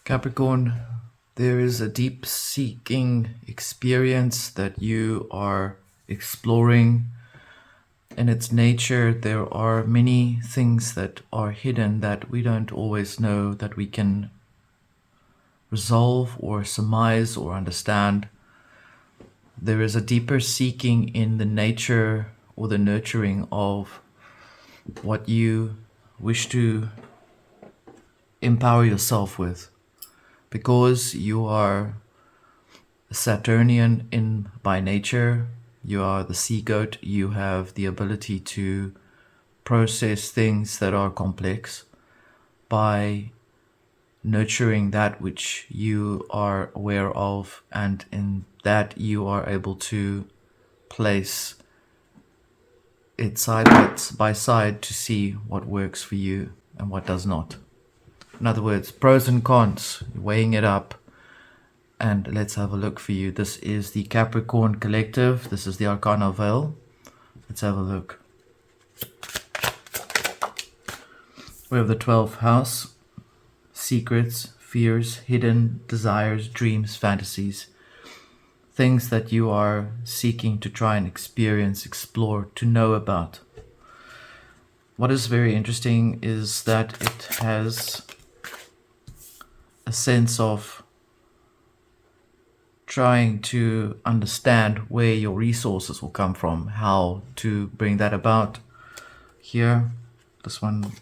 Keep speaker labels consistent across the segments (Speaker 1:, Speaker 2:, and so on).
Speaker 1: Capricorn, there is a deep seeking experience that you are exploring. In its nature, there are many things that are hidden that we don't always know that we can resolve or surmise or understand. There is a deeper seeking in the nature or the nurturing of what you wish to empower yourself with. Because you are a Saturnian by nature, you are the sea goat, you have the ability to process things that are complex by nurturing that which you are aware of, and in that you are able to place it side by side to see what works for you and what does not. In other words, pros and cons, weighing it up. And let's have a look for you. This is the Capricorn Collective. This is the Arcana Veil. Let's have a look. We have the 12th house. Secrets, fears, hidden desires, dreams, fantasies. Things that you are seeking to try and experience, explore, to know about. What is very interesting is that it has a sense of trying to understand where your resources will come from, how to bring that about. Here, this one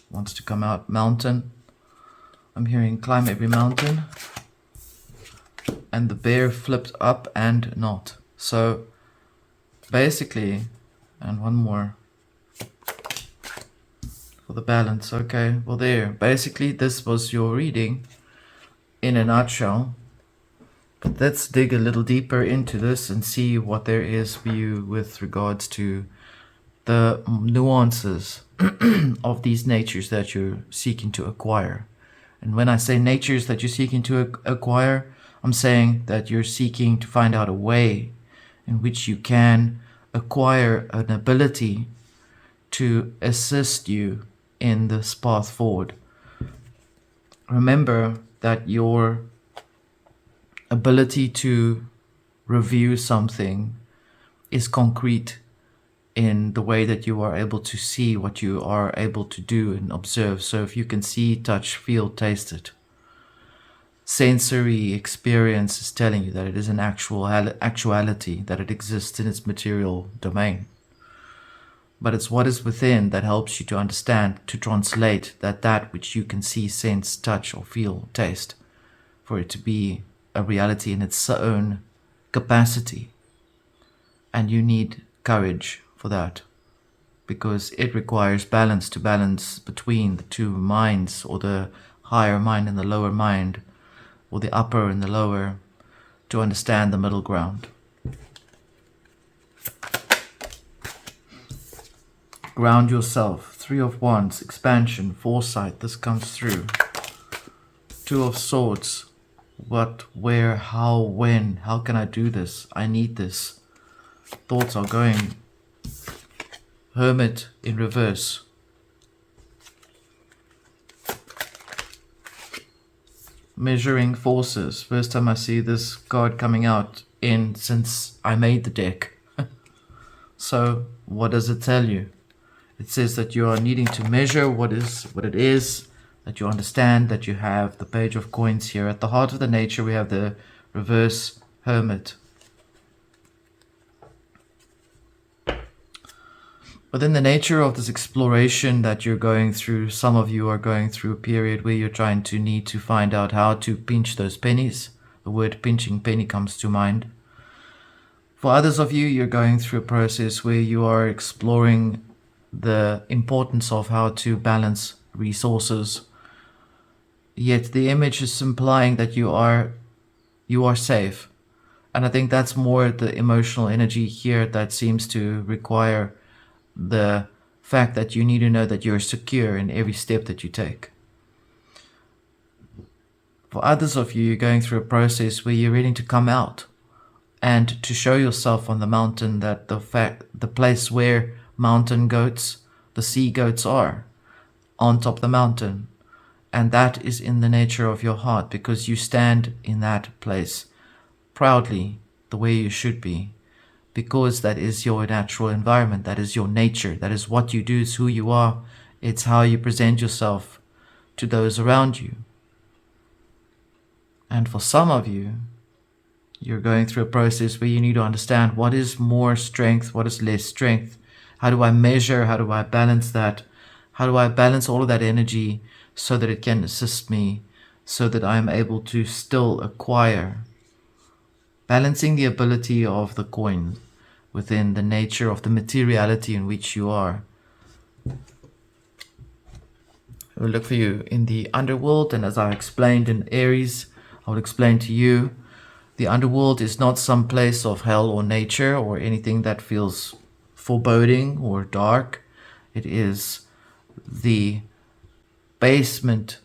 Speaker 1: wants to come out, mountain. I'm hearing climb every mountain. And the bear flipped up and not. So basically, and one more for the balance. Okay, well there. Basically, this was your reading in a nutshell. But let's dig a little deeper into this and see what there is for you with regards to the nuances of these natures that you're seeking to acquire. And when I say natures that you're seeking to acquire, I'm saying that you're seeking to find out a way in which you can acquire an ability to assist you in this path forward. Remember that your ability to review something is concrete in the way that you are able to see what you are able to do and observe. So if you can see, touch, feel, taste it, sensory experience is telling you that it is an actuality, that it exists in its material domain. But it's what is within that helps you to understand, to translate that which you can see, sense, touch, or feel, taste, for it to be a reality in its own capacity. And you need courage for that, because it requires balance, to balance between the two minds, or the higher mind and the lower mind, or the upper and the lower, to understand the middle ground. Ground yourself. 3 of Wands, expansion, foresight, this comes through. 2 of Swords, what, where, how, when, how can I do this? I need this. Thoughts are going. Hermit in reverse. Measuring forces. First time I see this card coming out since I made the deck. So what does it tell you? It says that you are needing to measure what it is, that you understand, that you have the Page of Coins here. At the heart of the nature we have the reverse Hermit. Within the nature of this exploration that you're going through, some of you are going through a period where you're need to find out how to pinch those pennies. The word pinching penny comes to mind. For others of you, you're going through a process where you are exploring the importance of how to balance resources. Yet the image is implying that you are safe. And I think that's more the emotional energy here that seems to require the fact that you need to know that you're secure in every step that you take. For others of you, you're going through a process where you're ready to come out and to show yourself on the mountain, that the place where mountain goats, the sea goats, are on top of the mountain. And that is in the nature of your heart, because you stand in that place proudly, the way you should be, because that is your natural environment, that is your nature, that is what you do, is who you are, it's how you present yourself to those around you. And for some of you, you're going through a process where you need to understand what is more strength, what is less strength. How do I measure? How do I balance that? How do I balance all of that energy so that it can assist me, so that I am able to still acquire? Balancing the ability of the coin within the nature of the materiality in which you are. I will look for you in the underworld, and as I explained in Aries, I will explain to you, the underworld is not some place of hell or nature or anything that feels foreboding or dark. It is the basement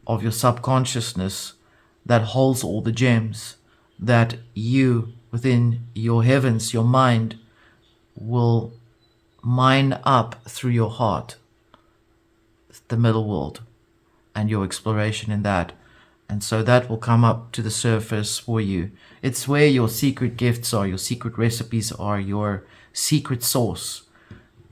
Speaker 1: of your subconsciousness that holds all the gems that you, within your heavens, your mind, will mine up through your heart, the middle world, and your exploration in that. And so that will come up to the surface for you. It's where your secret gifts are, your secret recipes are, your secret source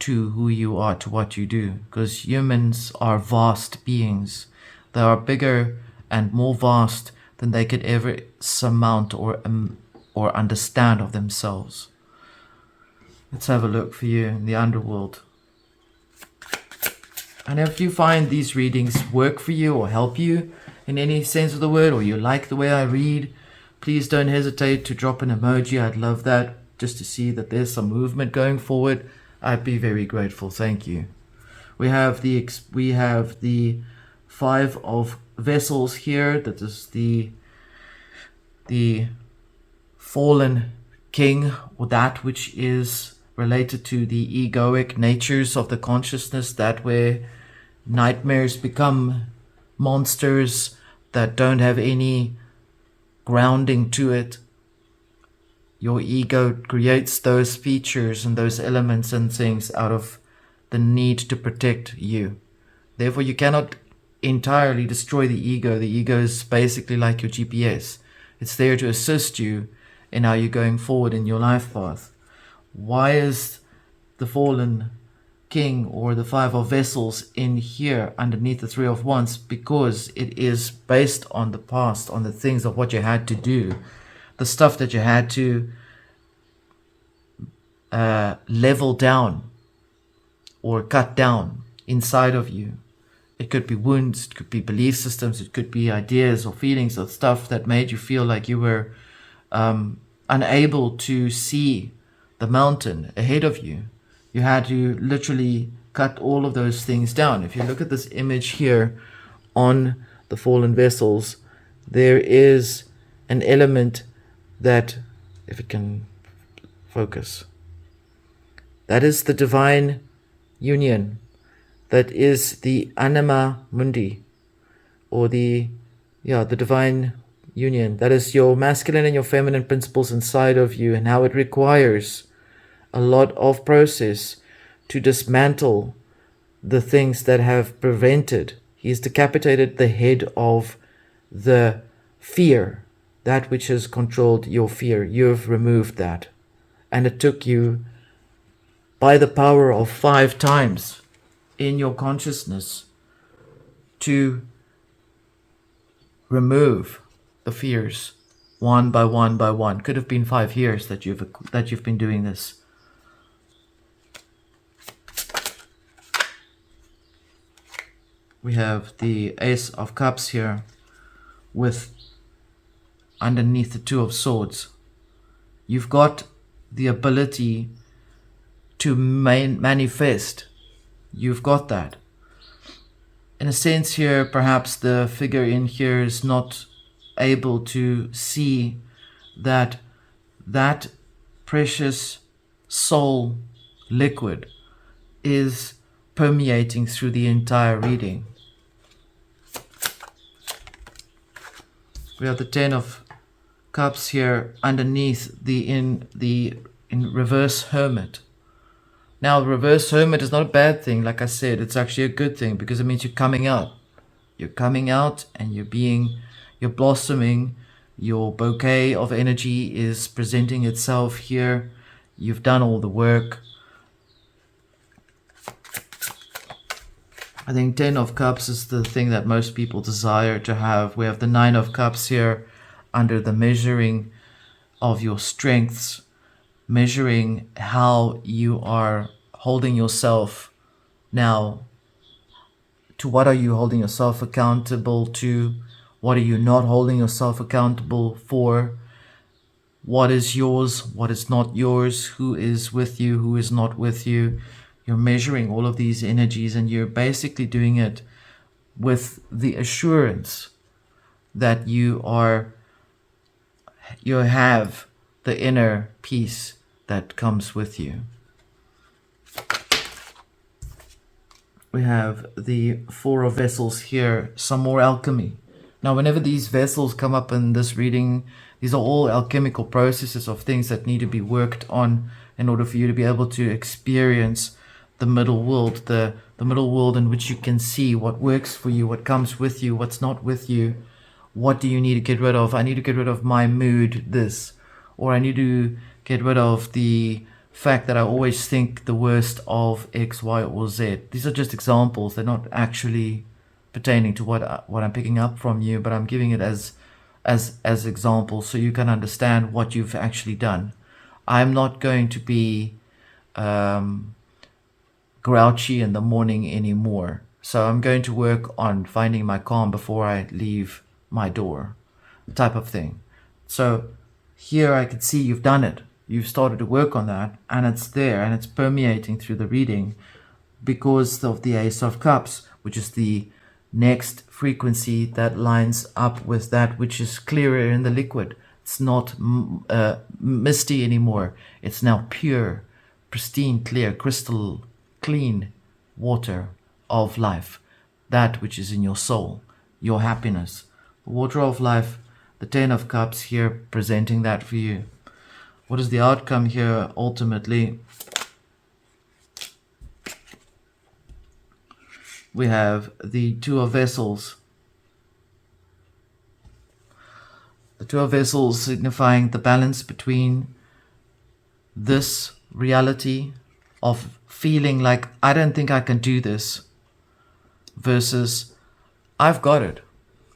Speaker 1: to who you are, to what you do. Because humans are vast beings. They are bigger and more vast than they could ever surmount or understand of themselves. Let's have a look for you in the underworld. And if you find these readings work for you or help you in any sense of the word, or you like the way I read, please don't hesitate to drop an emoji. I'd love that, just to see that there's some movement going forward. I'd be very grateful. Thank you. We have the Five of Vessels here. That is the fallen king, or that which is related to the egoic natures of the consciousness, that where nightmares become monsters that don't have any grounding to it. Your ego creates those features and those elements and things out of the need to protect you. Therefore, you cannot entirely destroy the ego. The ego is basically like your GPS. It's there to assist you in how you're going forward in your life path. Why is the fallen king or the Five of Vessels in here underneath the Three of Wands? Because it is based on the past, on the things of what you had to do, the stuff that you had to level down or cut down inside of you. It could be wounds, it could be belief systems, it could be ideas or feelings or stuff that made you feel like you were unable to see the mountain ahead of you. You had to literally cut all of those things down. If you look at this image here on the fallen vessels, there is an element that, if it can focus, that is the divine union. That is the anima mundi, or the divine union. That is your masculine and your feminine principles inside of you, and how it requires a lot of process to dismantle the things that have prevented. He's decapitated the head of the fear, that which has controlled your fear. You've removed that. And it took you by the power of 5 times in your consciousness to remove the fears one by one by one. Could have been 5 years that you've been doing this. We have the Ace of Cups here with underneath the Two of Swords. You've got the ability to manifest. You've got that. In a sense here, perhaps the figure in here is not able to see that precious soul liquid is permeating through the entire reading. We have the Ten of Cups here underneath in reverse Hermit. Now, the reverse Hermit is not a bad thing. Like I said, it's actually a good thing, because it means you're coming out. You're coming out and you're blossoming. Your bouquet of energy is presenting itself here. You've done all the work. I think 10 of Cups is the thing that most people desire to have. We have the 9 of Cups here under the measuring of your strengths, measuring how you are holding yourself now. To what are you holding yourself accountable to? What are you not holding yourself accountable for? What is yours? What is not yours? Who is with you? Who is not with you? You're measuring all of these energies, and you're basically doing it with the assurance that you have the inner peace that comes with you. We have the 4 of Vessels here, some more alchemy. Now, whenever these vessels come up in this reading, these are all alchemical processes of things that need to be worked on in order for you to be able to experience the middle world, the middle world in which you can see what works for you, what comes with you, what's not with you. What do you need to get rid of? I need to get rid of my mood, this. Or I need to get rid of the fact that I always think the worst of X, Y, or Z. These are just examples. They're not actually pertaining to what I'm picking up from you, but I'm giving it as examples so you can understand what you've actually done. I'm not going to be grouchy in the morning anymore. So I'm going to work on finding my calm before I leave my door, type of thing. So here I can see you've done it. You've started to work on that, and it's there, and it's permeating through the reading because of the Ace of Cups, which is the next frequency that lines up with that which is clearer in the liquid. It's not misty anymore. It's now pure, pristine, clear, crystal clean water of life, that which is in your soul, your happiness. The water of life, the 10 of Cups here presenting that for you. What is the outcome here ultimately? We have the 2 of Vessels. The 2 of Vessels signifying the balance between this reality of feeling like I don't think I can do this versus I've got it.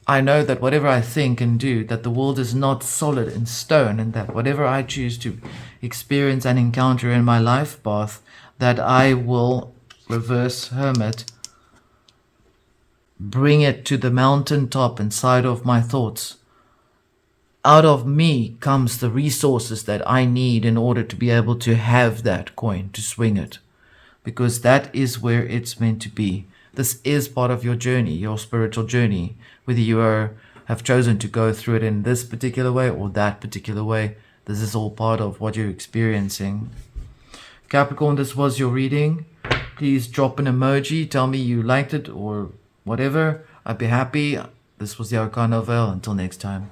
Speaker 1: I know that whatever I think and do, that the world is not solid in stone, and that whatever I choose to experience and encounter in my life path, that I will reverse hermit, bring it to the mountaintop inside of my thoughts. Out of me comes the resources that I need in order to be able to have that coin, to swing it. Because that is where it's meant to be. This is part of your journey, your spiritual journey. Whether you have chosen to go through it in this particular way or that particular way, this is all part of what you're experiencing. Capricorn, this was your reading. Please drop an emoji. Tell me you liked it or whatever. I'd be happy. This was the Arcana Veil. Until next time.